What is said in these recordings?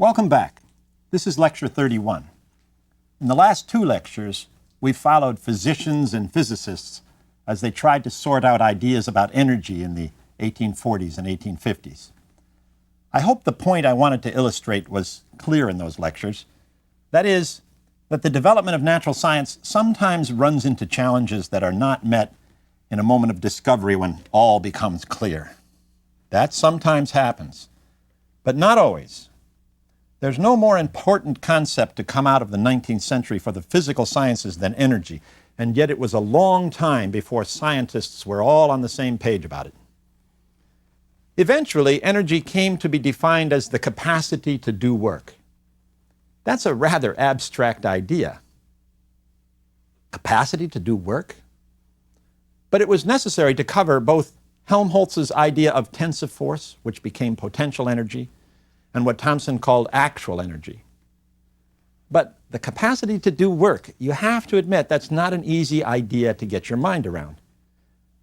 Welcome back. This is Lecture 31. In the last two lectures, we followed physicians and physicists as they tried to sort out ideas about energy in the 1840s and 1850s. I hope the point I wanted to illustrate was clear in those lectures. That is, that the development of natural science sometimes runs into challenges that are not met in a moment of discovery when all becomes clear. That sometimes happens, but not always. There's no more important concept to come out of the 19th century for the physical sciences than energy, and yet it was a long time before scientists were all on the same page about it. Eventually, energy came to be defined as the capacity to do work. That's a rather abstract idea. Capacity to do work? But it was necessary to cover both Helmholtz's idea of tensive force, which became potential energy, and what Thomson called actual energy. But the capacity to do work, you have to admit that's not an easy idea to get your mind around.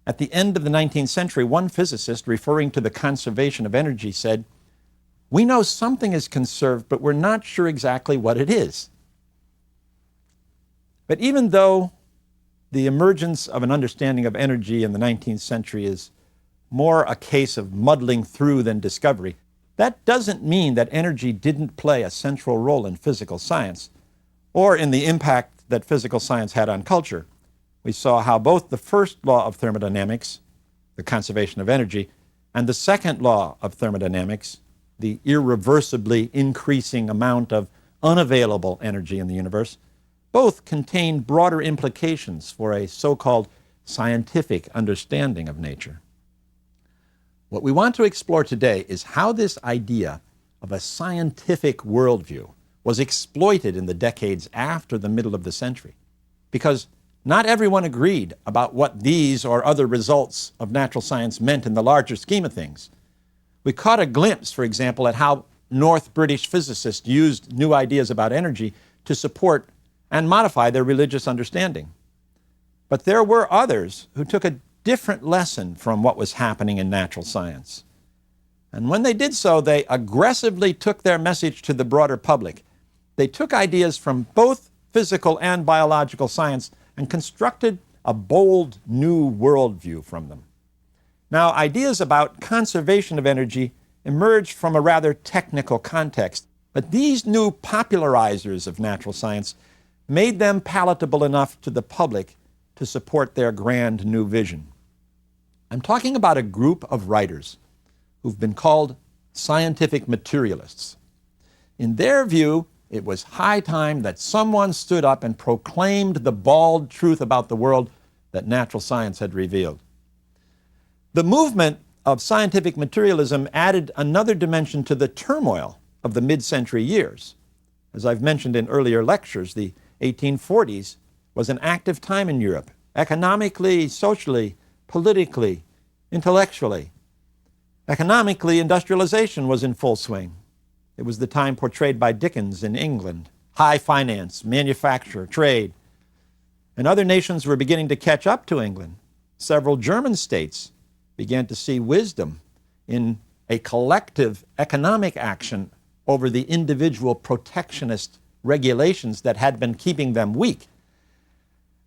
At the end of the 19th century, one physicist, referring to the conservation of energy, said, "We know something is conserved, but we're not sure exactly what it is." But even though the emergence of an understanding of energy in the 19th century is more a case of muddling through than discovery, that doesn't mean that energy didn't play a central role in physical science or in the impact that physical science had on culture. We saw how both the first law of thermodynamics, the conservation of energy, and the second law of thermodynamics, the irreversibly increasing amount of unavailable energy in the universe, both contain broader implications for a so-called scientific understanding of nature. What we want to explore today is how this idea of a scientific worldview was exploited in the decades after the middle of the century, because not everyone agreed about what these or other results of natural science meant in the larger scheme of things. We caught a glimpse, for example, at how North British physicists used new ideas about energy to support and modify their religious understanding. But there were others who took a different lesson from what was happening in natural science. And when they did so, they aggressively took their message to the broader public. They took ideas from both physical and biological science and constructed a bold new worldview from them. Now, ideas about conservation of energy emerged from a rather technical context, but these new popularizers of natural science made them palatable enough to the public to support their grand new vision. I'm talking about a group of writers who've been called scientific materialists. In their view, it was high time that someone stood up and proclaimed the bald truth about the world that natural science had revealed. The movement of scientific materialism added another dimension to the turmoil of the mid-century years. As I've mentioned in earlier lectures, the 1840s was an active time in Europe, economically, socially, politically, intellectually. Economically, industrialization was in full swing. It was the time portrayed by Dickens in England. High finance, manufacture, trade. And other nations were beginning to catch up to England. Several German states began to see wisdom in a collective economic action over the individual protectionist regulations that had been keeping them weak.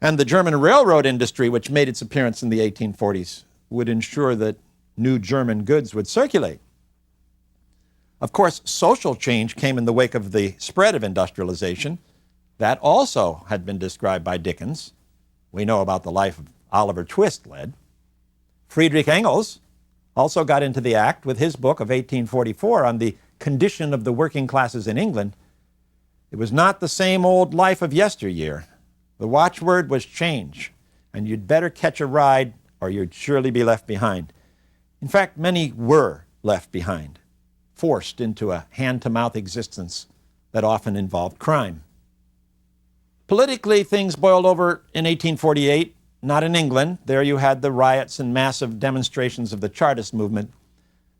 And the German railroad industry, which made its appearance in the 1840s, would ensure that new German goods would circulate. Of course, social change came in the wake of the spread of industrialization. That also had been described by Dickens. We know about the life of Oliver Twist led. Friedrich Engels also got into the act with his book of 1844 on the condition of the working classes in England. It was not the same old life of yesteryear. The watchword was change, and you'd better catch a ride or you'd surely be left behind. In fact, many were left behind, forced into a hand-to-mouth existence that often involved crime. Politically, things boiled over in 1848, not in England. There you had the riots and massive demonstrations of the Chartist movement.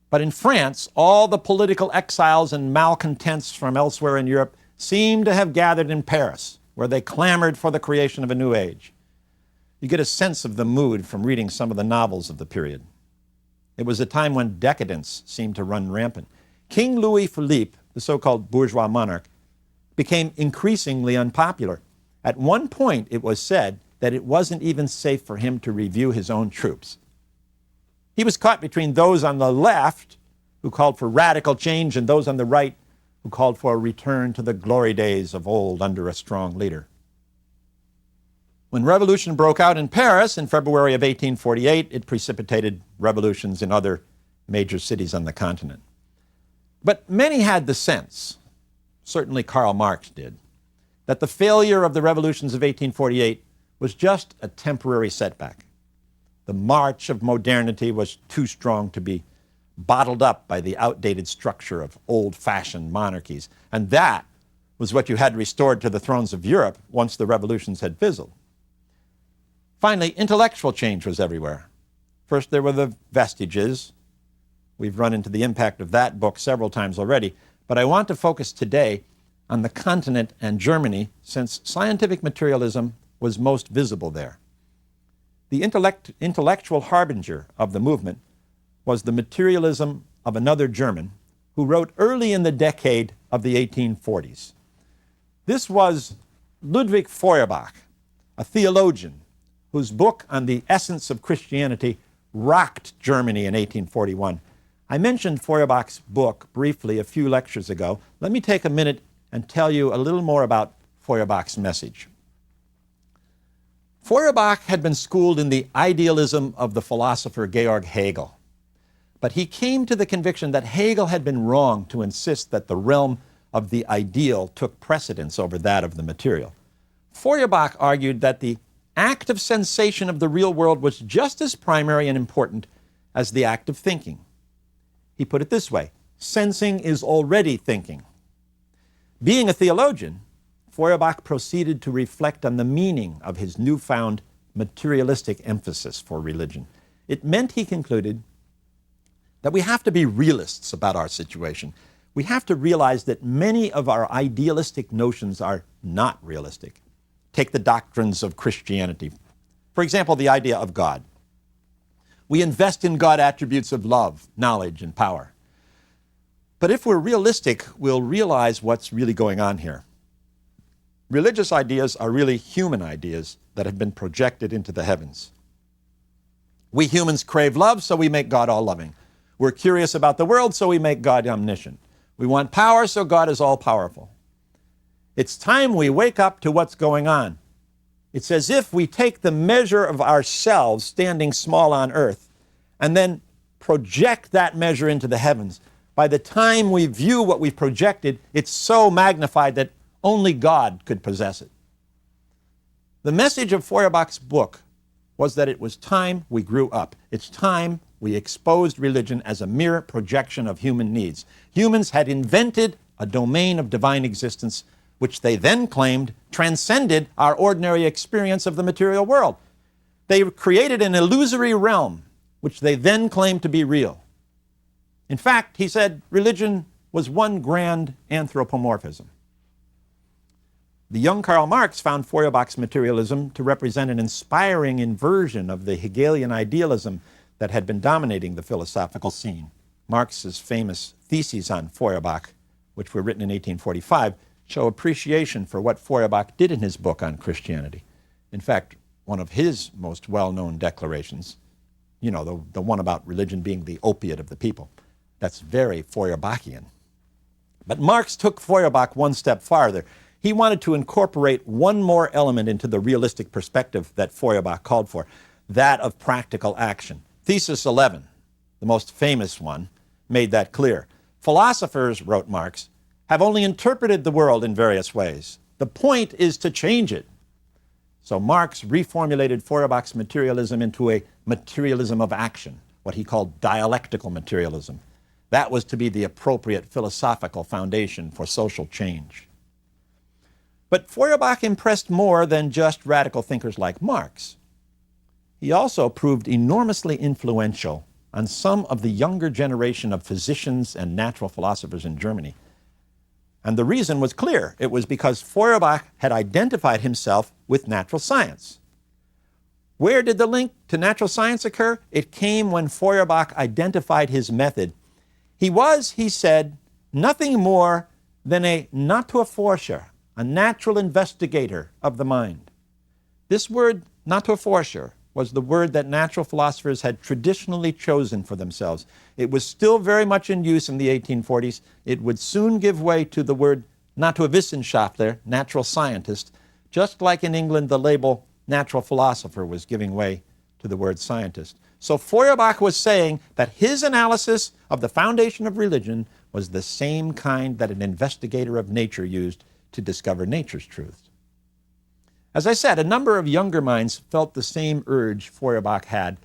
But in France, all the political exiles and malcontents from elsewhere in Europe seemed to have gathered in Paris, where they clamored for the creation of a new age. You get a sense of the mood from reading some of the novels of the period. It was a time when decadence seemed to run rampant. King Louis Philippe the so-called bourgeois monarch, became increasingly unpopular. At one point, it was said that it wasn't even safe for him to review his own troops. He was caught between those on the left, who called for radical change, and those on the right, who called for a return to the glory days of old under a strong leader. When revolution broke out in Paris in February of 1848, it precipitated revolutions in other major cities on the continent. But many had the sense, certainly Karl Marx did, that the failure of the revolutions of 1848 was just a temporary setback. The march of modernity was too strong to be bottled up by the outdated structure of old-fashioned monarchies, and that was what you had restored to the thrones of Europe once the revolutions had fizzled. Finally, intellectual change was everywhere. First, there were the vestiges. We've run into the impact of that book several times already, but I want to focus today on the continent and Germany, since scientific materialism was most visible there. The intellectual harbinger of the movement was the materialism of another German who wrote early in the decade of the 1840s. This was Ludwig Feuerbach, a theologian whose book on the essence of Christianity rocked Germany in 1841. I mentioned Feuerbach's book briefly a few lectures ago. Let me take a minute and tell you a little more about Feuerbach's message. Feuerbach had been schooled in the idealism of the philosopher Georg Hegel, but he came to the conviction that Hegel had been wrong to insist that the realm of the ideal took precedence over that of the material. Feuerbach argued that the act of sensation of the real world was just as primary and important as the act of thinking. He put it this way: sensing is already thinking. Being a theologian, Feuerbach proceeded to reflect on the meaning of his newfound materialistic emphasis for religion. It meant, he concluded, that we have to be realists about our situation. We have to realize that many of our idealistic notions are not realistic. Take the doctrines of Christianity. For example, the idea of God. We invest in God attributes of love, knowledge, and power. But if we're realistic, we'll realize what's really going on here. Religious ideas are really human ideas that have been projected into the heavens. We humans crave love, so we make God all-loving. We're curious about the world, so we make God omniscient. We want power, so God is all-powerful. It's time we wake up to what's going on. It's as if we take the measure of ourselves standing small on earth and then project that measure into the heavens. By the time we view what we've projected, it's so magnified that only God could possess it. The message of Feuerbach's book was that it was time we grew up. It's time we exposed religion as a mere projection of human needs. Humans had invented a domain of divine existence which they then claimed transcended our ordinary experience of the material world. They created an illusory realm which they then claimed to be real. In fact, he said, religion was one grand anthropomorphism. The young Karl Marx found Feuerbach's materialism to represent an inspiring inversion of the Hegelian idealism that had been dominating the philosophical scene. Marx's famous theses on Feuerbach, which were written in 1845, show appreciation for what Feuerbach did in his book on Christianity. In fact, one of his most well-known declarations, the one about religion being the opiate of the people, that's very Feuerbachian. But Marx took Feuerbach one step farther. He wanted to incorporate one more element into the realistic perspective that Feuerbach called for, that of practical action. Thesis 11, the most famous one, made that clear. Philosophers, wrote Marx, have only interpreted the world in various ways. The point is to change it. So Marx reformulated Feuerbach's materialism into a materialism of action, what he called dialectical materialism. That was to be the appropriate philosophical foundation for social change. But Feuerbach impressed more than just radical thinkers like Marx. He also proved enormously influential on some of the younger generation of physicians and natural philosophers in Germany. And the reason was clear. It was because Feuerbach had identified himself with natural science. Where did the link to natural science occur? It came when Feuerbach identified his method. He was, he said, nothing more than a Naturforscher, a natural investigator of the mind. This word, Naturforscher, was the word that natural philosophers had traditionally chosen for themselves. It was still very much in use in the 1840s. It would soon give way to the word Naturwissenschaftler, natural scientist, just like in England the label natural philosopher was giving way to the word scientist. So Feuerbach was saying that his analysis of the foundation of religion was the same kind that an investigator of nature used to discover nature's truths. As I said, a number of younger minds felt the same urge Feuerbach had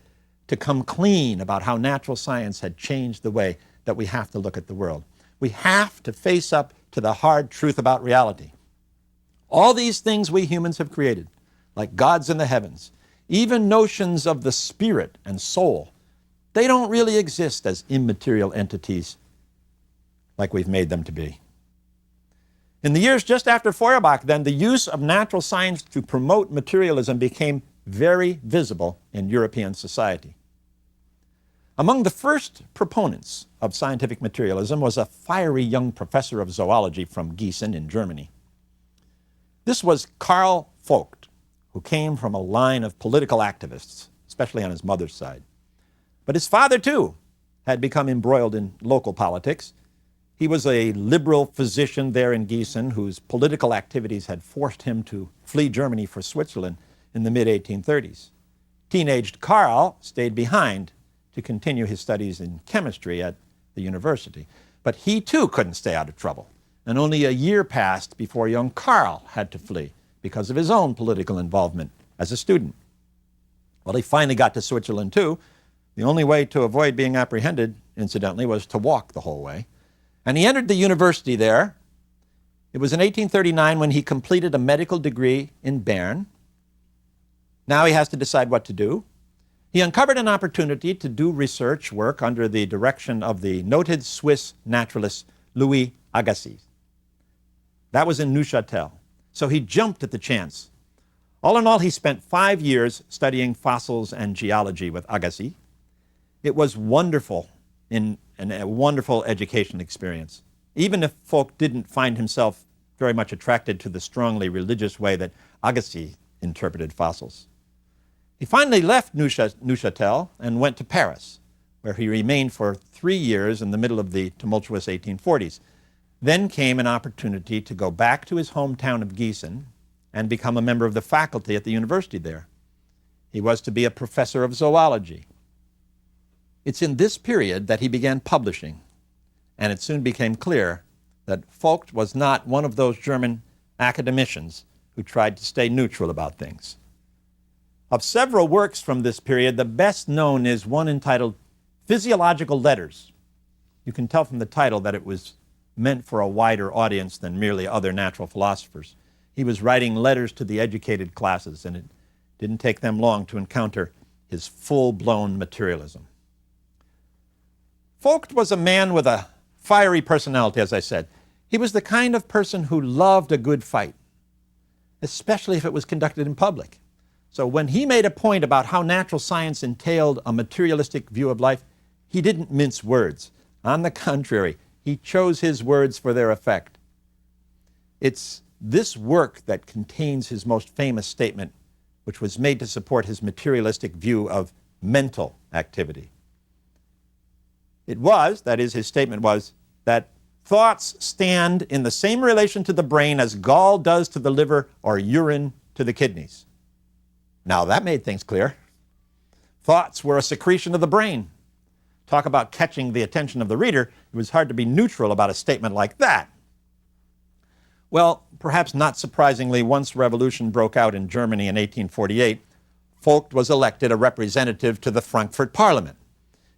to come clean about how natural science had changed the way that we have to look at the world. We have to face up to the hard truth about reality. All these things we humans have created, like gods in the heavens, even notions of the spirit and soul, they don't really exist as immaterial entities like we've made them to be. In the years just after Feuerbach, then, the use of natural science to promote materialism became very visible in European society. Among the first proponents of scientific materialism was a fiery young professor of zoology from Gießen in Germany. This was Karl Vogt, who came from a line of political activists, especially on his mother's side. But his father, too, had become embroiled in local politics. He was a liberal physician there in Gießen whose political activities had forced him to flee Germany for Switzerland in the mid-1830s. Teenaged Karl stayed behind to continue his studies in chemistry at the university. But he too couldn't stay out of trouble, and only a year passed before young Karl had to flee because of his own political involvement as a student. Well, he finally got to Switzerland too. The only way to avoid being apprehended, incidentally, was to walk the whole way. And he entered the university there. It was in 1839 when he completed a medical degree in Bern. Now he has to decide what to do. He uncovered an opportunity to do research work under the direction of the noted Swiss naturalist Louis Agassiz. That was in Neuchâtel. So he jumped at the chance. All in all, he spent 5 years studying fossils and geology with Agassiz. It was wonderful and a wonderful education experience, even if Vogt didn't find himself very much attracted to the strongly religious way that Agassiz interpreted fossils. He finally left Neuchâtel and went to Paris, where he remained for 3 years in the middle of the tumultuous 1840s. Then came an opportunity to go back to his hometown of Gießen and become a member of the faculty at the university there. He was to be a professor of zoology. It's in this period that he began publishing, and it soon became clear that Vogt was not one of those German academicians who tried to stay neutral about things. Of several works from this period, the best known is one entitled Physiological Letters. You can tell from the title that it was meant for a wider audience than merely other natural philosophers. He was writing letters to the educated classes, and it didn't take them long to encounter his full-blown materialism. Vogt was a man with a fiery personality, as I said. He was the kind of person who loved a good fight, especially if it was conducted in public. So when he made a point about how natural science entailed a materialistic view of life, he didn't mince words. On the contrary, he chose his words for their effect. It's this work that contains his most famous statement, which was made to support his materialistic view of mental activity. It was, that is, his statement was, that thoughts stand in the same relation to the brain as gall does to the liver or urine to the kidneys. Now that made things clear. Thoughts were a secretion of the brain. Talk about catching the attention of the reader. It was hard to be neutral about a statement like that. Well, perhaps not surprisingly, once revolution broke out in Germany in 1848, Vogt was elected a representative to the Frankfurt Parliament.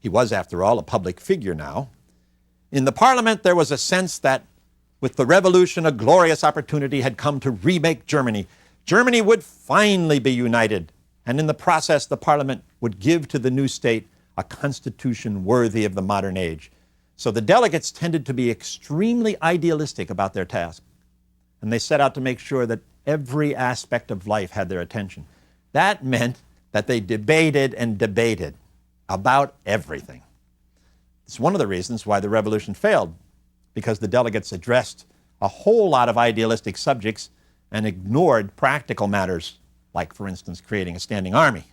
He was, after all, a public figure now. In the Parliament, there was a sense that with the revolution, a glorious opportunity had come to remake Germany. Germany would finally be united, and in the process, the Parliament would give to the new state a constitution worthy of the modern age. So the delegates tended to be extremely idealistic about their task, and they set out to make sure that every aspect of life had their attention. That meant that they debated and debated about everything. It's one of the reasons why the revolution failed. because the delegates addressed a whole lot of idealistic subjects and ignored practical matters, like, for instance, creating a standing army.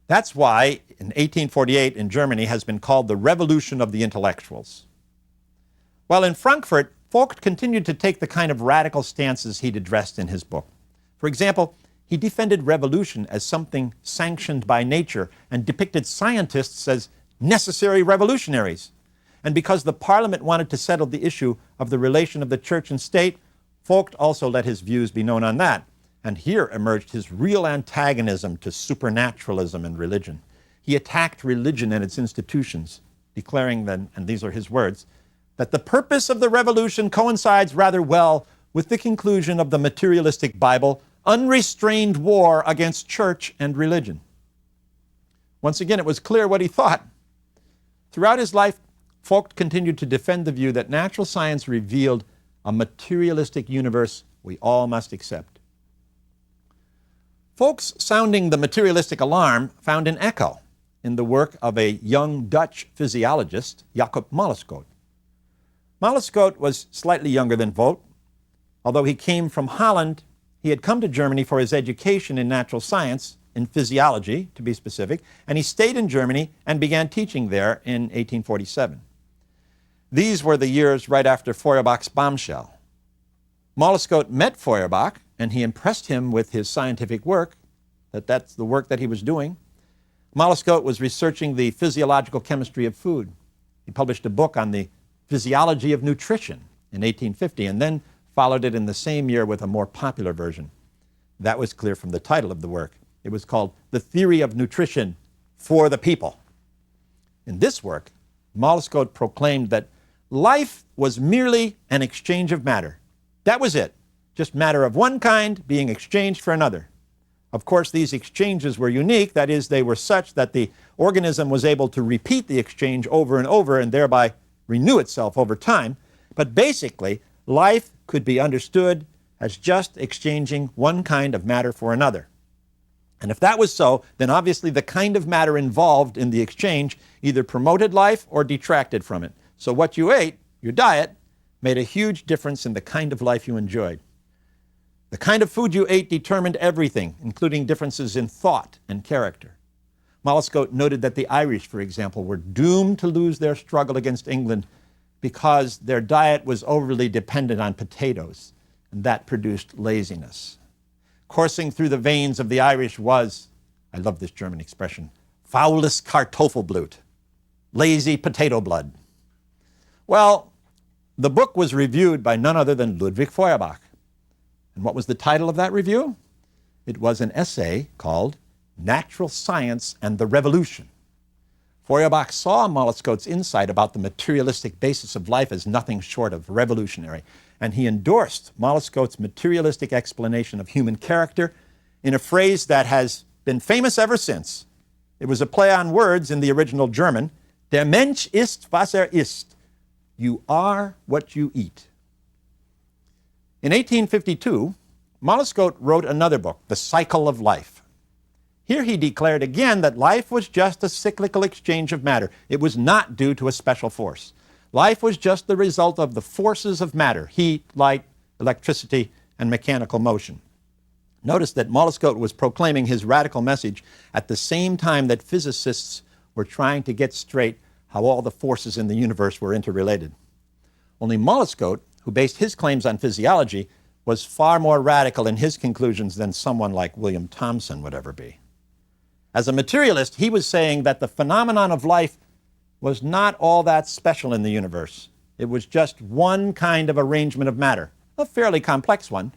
That's why, in 1848 in Germany, has been called the Revolution of the Intellectuals. While in Frankfurt, Vogt continued to take the kind of radical stances he'd addressed in his book. For example, he defended revolution as something sanctioned by nature and depicted scientists as necessary revolutionaries. And because the Parliament wanted to settle the issue of the relation of the church and state, Vogt also let his views be known on that. And here emerged his real antagonism to supernaturalism and religion. He attacked religion and its institutions, declaring then, and these are his words, that the purpose of the revolution coincides rather well with the conclusion of the materialistic Bible, unrestrained war against church and religion. Once again, it was clear what he thought. Throughout his life, Vogt continued to defend the view that natural science revealed a materialistic universe we all must accept. Vogt's sounding the materialistic alarm found an echo in the work of a young Dutch physiologist, Jacob Molleschoot. Molleschoot was slightly younger than Vogt. Although he came from Holland, he had come to Germany for his education in natural science, in physiology, to be specific, and he stayed in Germany and began teaching there in 1847. These were the years right after Feuerbach's bombshell. Molleschoot met Feuerbach, and he impressed him with his scientific work, that's the work that he was doing. Molleschoot was researching the physiological chemistry of food. He published a book on the physiology of nutrition in 1850, and then followed it in the same year with a more popular version. That was clear from the title of the work. It was called The Theory of Nutrition for the People. In this work, Molleschoot proclaimed that life was merely an exchange of matter. That was it, just matter of one kind being exchanged for another. Of course, these exchanges were unique. That is, they were such that the organism was able to repeat the exchange over and over and thereby renew itself over time. But basically, life could be understood as just exchanging one kind of matter for another. And if that was so, then obviously the kind of matter involved in the exchange either promoted life or detracted from it. So what you ate, your diet, made a huge difference in the kind of life you enjoyed. The kind of food you ate determined everything, including differences in thought and character. Molleschoot noted that the Irish, for example, were doomed to lose their struggle against England because their diet was overly dependent on potatoes, and that produced laziness. Coursing through the veins of the Irish was, I love this German expression, faules Kartoffelblut, lazy potato blood. Well, the book was reviewed by none other than Ludwig Feuerbach. And what was the title of that review? It was an essay called Natural Science and the Revolution. Feuerbach saw Molleschoot's insight about the materialistic basis of life as nothing short of revolutionary, and he endorsed Molleschoot's materialistic explanation of human character in a phrase that has been famous ever since. It was a play on words in the original German, Der Mensch ist, was ist. You are what you eat. In 1852, Molleschoot wrote another book, The Cycle of Life. Here he declared again that life was just a cyclical exchange of matter. It was not due to a special force. Life was just the result of the forces of matter, heat, light, electricity, and mechanical motion. Notice that Molleschoot was proclaiming his radical message at the same time that physicists were trying to get straight how all the forces in the universe were interrelated. Only Molleschoot, who based his claims on physiology, was far more radical in his conclusions than someone like William Thomson would ever be. As a materialist, he was saying that the phenomenon of life was not all that special in the universe. It was just one kind of arrangement of matter, a fairly complex one,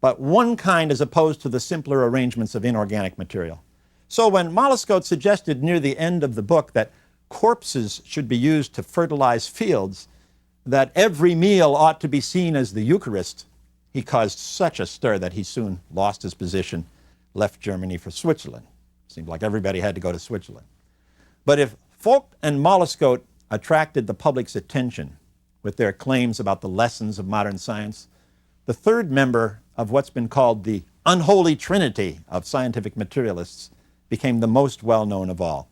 but one kind as opposed to the simpler arrangements of inorganic material. So when Molleschoot suggested near the end of the book that corpses should be used to fertilize fields, that every meal ought to be seen as the Eucharist, he caused such a stir that he soon lost his position, left Germany for Switzerland. Seemed like everybody had to go to Switzerland. But if Vogt and Molleschoot attracted the public's attention with their claims about the lessons of modern science, the third member of what's been called the unholy trinity of scientific materialists became the most well-known of all.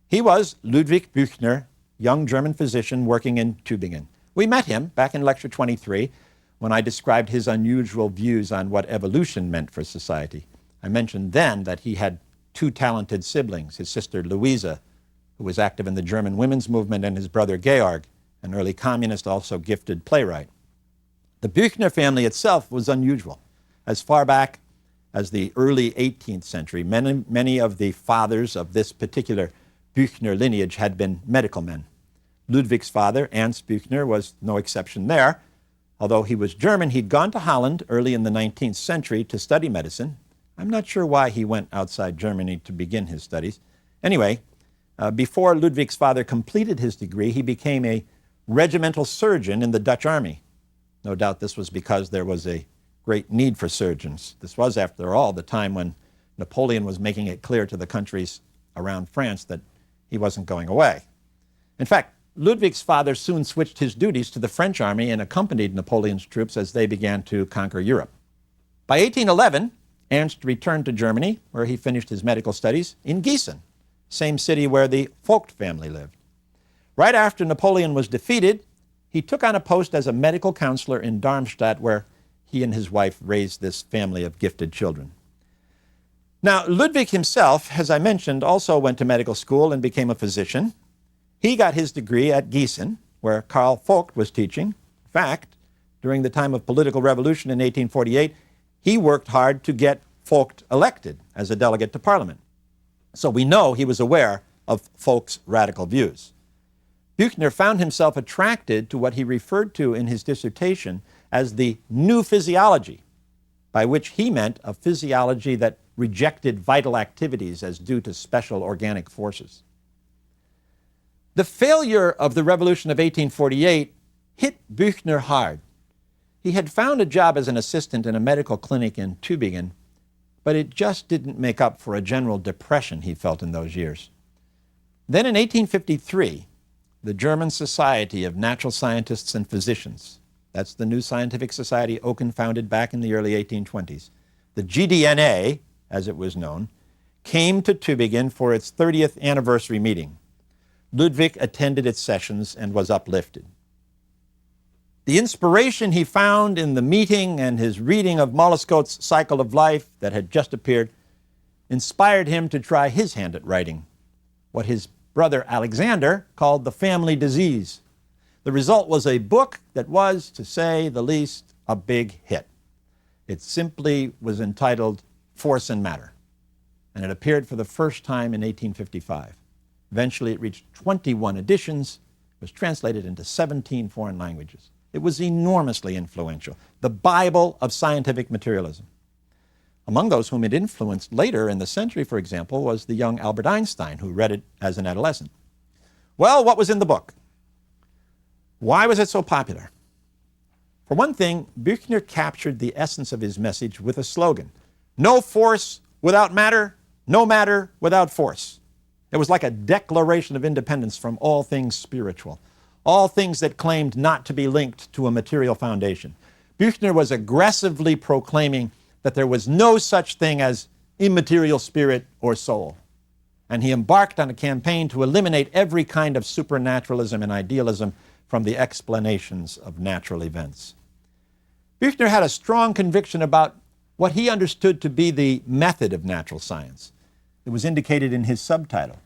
He was Ludwig Büchner, young German physician working in Tübingen. We met him back in Lecture 23 when I described his unusual views on what evolution meant for society. I mentioned then that he had two talented siblings, his sister Louisa, who was active in the German women's movement, and his brother Georg, an early communist, also gifted playwright. The Büchner family itself was unusual. As far back as the early 18th century, many of the fathers of this particular Büchner lineage had been medical men. Ludwig's father, Ernst Büchner, was no exception there. Although he was German, he'd gone to Holland early in the 19th century to study medicine. I'm not sure why he went outside Germany to begin his studies. Anyway, before Ludwig's father completed his degree, he became a regimental surgeon in the Dutch army. No doubt this was because there was a great need for surgeons. This was, after all, the time when Napoleon was making it clear to the countries around France that he wasn't going away. In fact, Ludwig's father soon switched his duties to the French army and accompanied Napoleon's troops as they began to conquer Europe. By 1811, Ernst returned to Germany, where he finished his medical studies in Gießen, same city where the Vogt family lived. Right after Napoleon was defeated, he took on a post as a medical counselor in Darmstadt, where he and his wife raised this family of gifted children. Now, Ludwig himself, as I mentioned, also went to medical school and became a physician. He got his degree at Gießen, where Karl Vogt was teaching. In fact, during the time of political revolution in 1848, he worked hard to get Vogt elected as a delegate to Parliament. So we know he was aware of Vogt's radical views. Büchner found himself attracted to what he referred to in his dissertation as the new physiology, by which he meant a physiology that rejected vital activities as due to special organic forces. The failure of the Revolution of 1848 hit Büchner hard. He had found a job as an assistant in a medical clinic in Tübingen, but it just didn't make up for a general depression he felt in those years. Then in 1853, the German Society of Natural Scientists and Physicians, that's the new scientific society Oken founded back in the early 1820s, the GDNA, as it was known, came to Tübingen for its 30th anniversary meeting. Ludwig attended its sessions and was uplifted. The inspiration he found in the meeting and his reading of Mollescott's Cycle of Life that had just appeared inspired him to try his hand at writing what his brother Alexander called the family disease. The result was a book that was, to say the least, a big hit. It simply was entitled Force and Matter, and it appeared for the first time in 1855. Eventually, it reached 21 editions, was translated into 17 foreign languages. It was enormously influential, the Bible of scientific materialism. Among those whom it influenced later in the century, for example, was the young Albert Einstein, who read it as an adolescent. Well, what was in the book? Why was it so popular? For one thing, Büchner captured the essence of his message with a slogan: no force without matter, no matter without force. It was like a declaration of independence from all things spiritual, all things that claimed not to be linked to a material foundation. Büchner was aggressively proclaiming that there was no such thing as immaterial spirit or soul. And he embarked on a campaign to eliminate every kind of supernaturalism and idealism from the explanations of natural events. Büchner had a strong conviction about what he understood to be the method of natural science. It was indicated in his subtitle,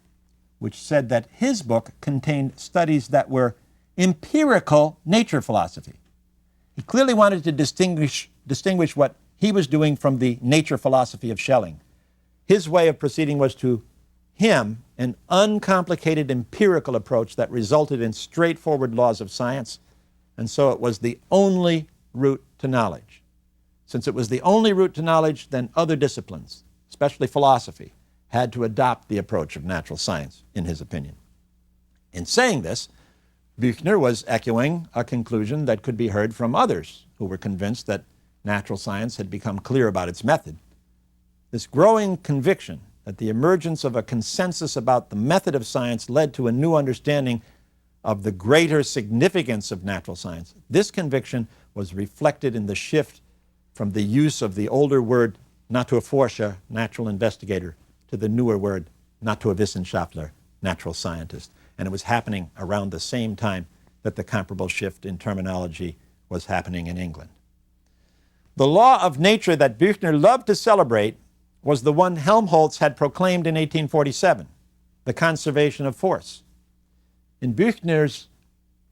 which said that his book contained studies that were empirical nature philosophy. He clearly wanted to distinguish what he was doing from the nature philosophy of Schelling. His way of proceeding was, to him, an uncomplicated empirical approach that resulted in straightforward laws of science, and so it was the only route to knowledge. Since it was the only route to knowledge, then other disciplines, especially philosophy, had to adopt the approach of natural science, in his opinion. In saying this, Büchner was echoing a conclusion that could be heard from others who were convinced that natural science had become clear about its method. This growing conviction that the emergence of a consensus about the method of science led to a new understanding of the greater significance of natural science. This conviction was reflected in the shift from the use of the older word Naturforscher, natural investigator, to the newer word Naturwissenschaftler, natural scientist. And it was happening around the same time that the comparable shift in terminology was happening in England. The law of nature that Büchner loved to celebrate was the one Helmholtz had proclaimed in 1847, the conservation of force. In Büchner's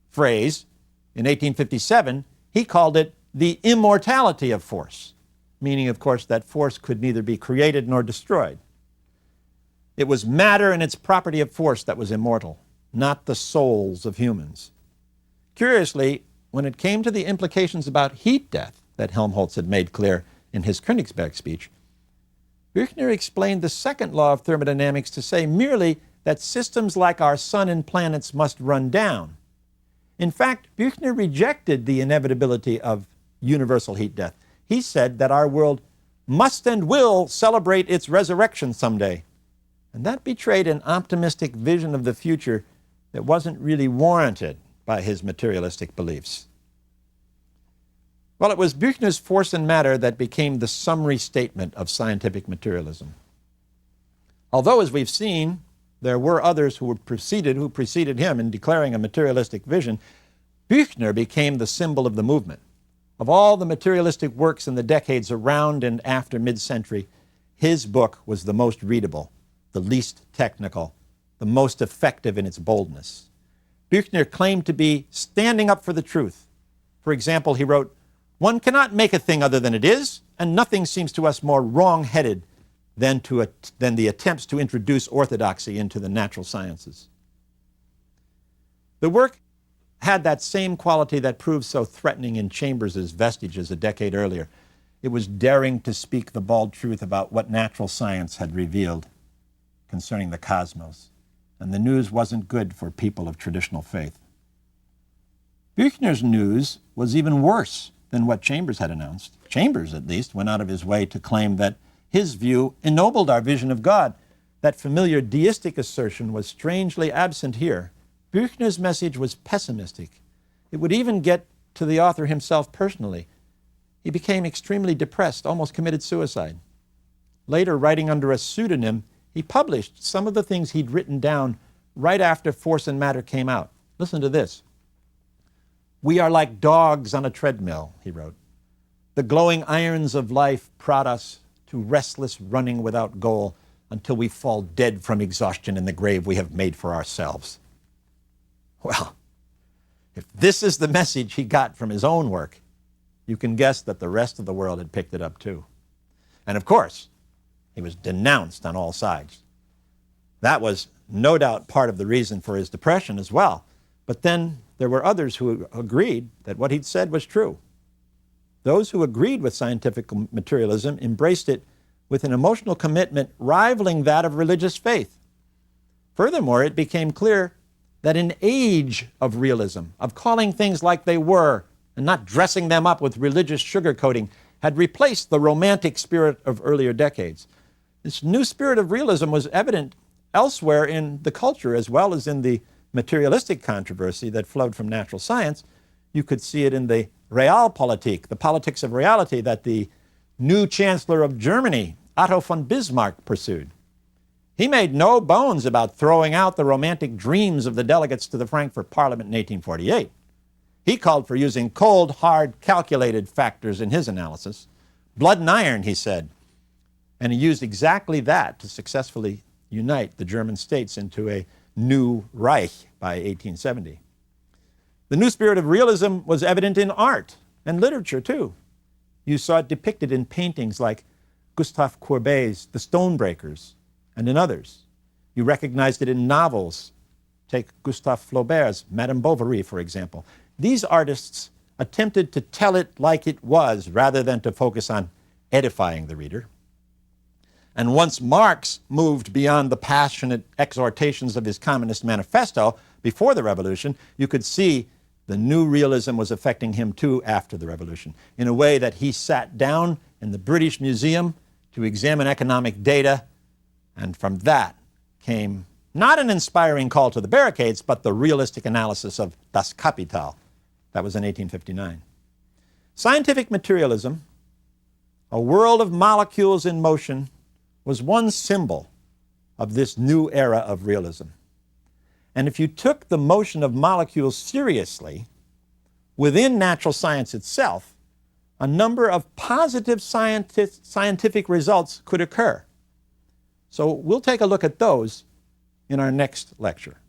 phrase, in 1857, he called it the immortality of force, meaning, of course, that force could neither be created nor destroyed. It was matter and its property of force that was immortal, not the souls of humans. Curiously, when it came to the implications about heat death that Helmholtz had made clear in his Königsberg speech, Büchner explained the second law of thermodynamics to say merely that systems like our sun and planets must run down. In fact, Büchner rejected the inevitability of universal heat death. He said that our world must and will celebrate its resurrection someday. And that betrayed an optimistic vision of the future that wasn't really warranted by his materialistic beliefs. Well, it was Büchner's Force and Matter that became the summary statement of scientific materialism. Although, as we've seen, there were others who preceded him in declaring a materialistic vision, Büchner became the symbol of the movement. Of all the materialistic works in the decades around and after mid-century, his book was the most readable, the least technical, the most effective in its boldness. Büchner claimed to be standing up for the truth. For example, he wrote, "One cannot make a thing other than it is, and nothing seems to us more wrong-headed than the attempts to introduce orthodoxy into the natural sciences." The work had that same quality that proved so threatening in Chambers' Vestiges a decade earlier. It was daring to speak the bald truth about what natural science had revealed concerning the cosmos, and the news wasn't good for people of traditional faith. Büchner's news was even worse than what Chambers had announced. Chambers, at least, went out of his way to claim that his view ennobled our vision of God. That familiar deistic assertion was strangely absent here. Büchner's message was pessimistic. It would even get to the author himself personally. He became extremely depressed, almost committed suicide. Later, writing under a pseudonym, he published some of the things he'd written down right after Force and Matter came out. Listen to this. "We are like dogs on a treadmill," he wrote. "The glowing irons of life prod us to restless running without goal until we fall dead from exhaustion in the grave we have made for ourselves." Well, if this is the message he got from his own work, you can guess that the rest of the world had picked it up too. And of course, he was denounced on all sides. That was no doubt part of the reason for his depression as well. But then there were others who agreed that what he'd said was true. Those who agreed with scientific materialism embraced it with an emotional commitment rivaling that of religious faith. Furthermore, it became clear that an age of realism, of calling things like they were and not dressing them up with religious sugarcoating, had replaced the romantic spirit of earlier decades. This new spirit of realism was evident elsewhere in the culture as well as in the materialistic controversy that flowed from natural science. You could see it in the Realpolitik, the politics of reality that the new Chancellor of Germany, Otto von Bismarck, pursued. He made no bones about throwing out the romantic dreams of the delegates to the Frankfurt Parliament in 1848. He called for using cold, hard, calculated factors in his analysis. Blood and iron, he said. And he used exactly that to successfully unite the German states into a new Reich by 1870. The new spirit of realism was evident in art and literature, too. You saw it depicted in paintings like Gustave Courbet's The Stonebreakers and in others. You recognized it in novels. Take Gustave Flaubert's Madame Bovary, for example. These artists attempted to tell it like it was rather than to focus on edifying the reader. And once Marx moved beyond the passionate exhortations of his Communist Manifesto before the revolution, you could see the new realism was affecting him too after the revolution, in a way that he sat down in the British Museum to examine economic data, and from that came not an inspiring call to the barricades, but the realistic analysis of Das Kapital. That was in 1859. Scientific materialism, a world of molecules in motion, was one symbol of this new era of realism. And if you took the motion of molecules seriously within natural science itself, a number of positive scientific results could occur. So we'll take a look at those in our next lecture.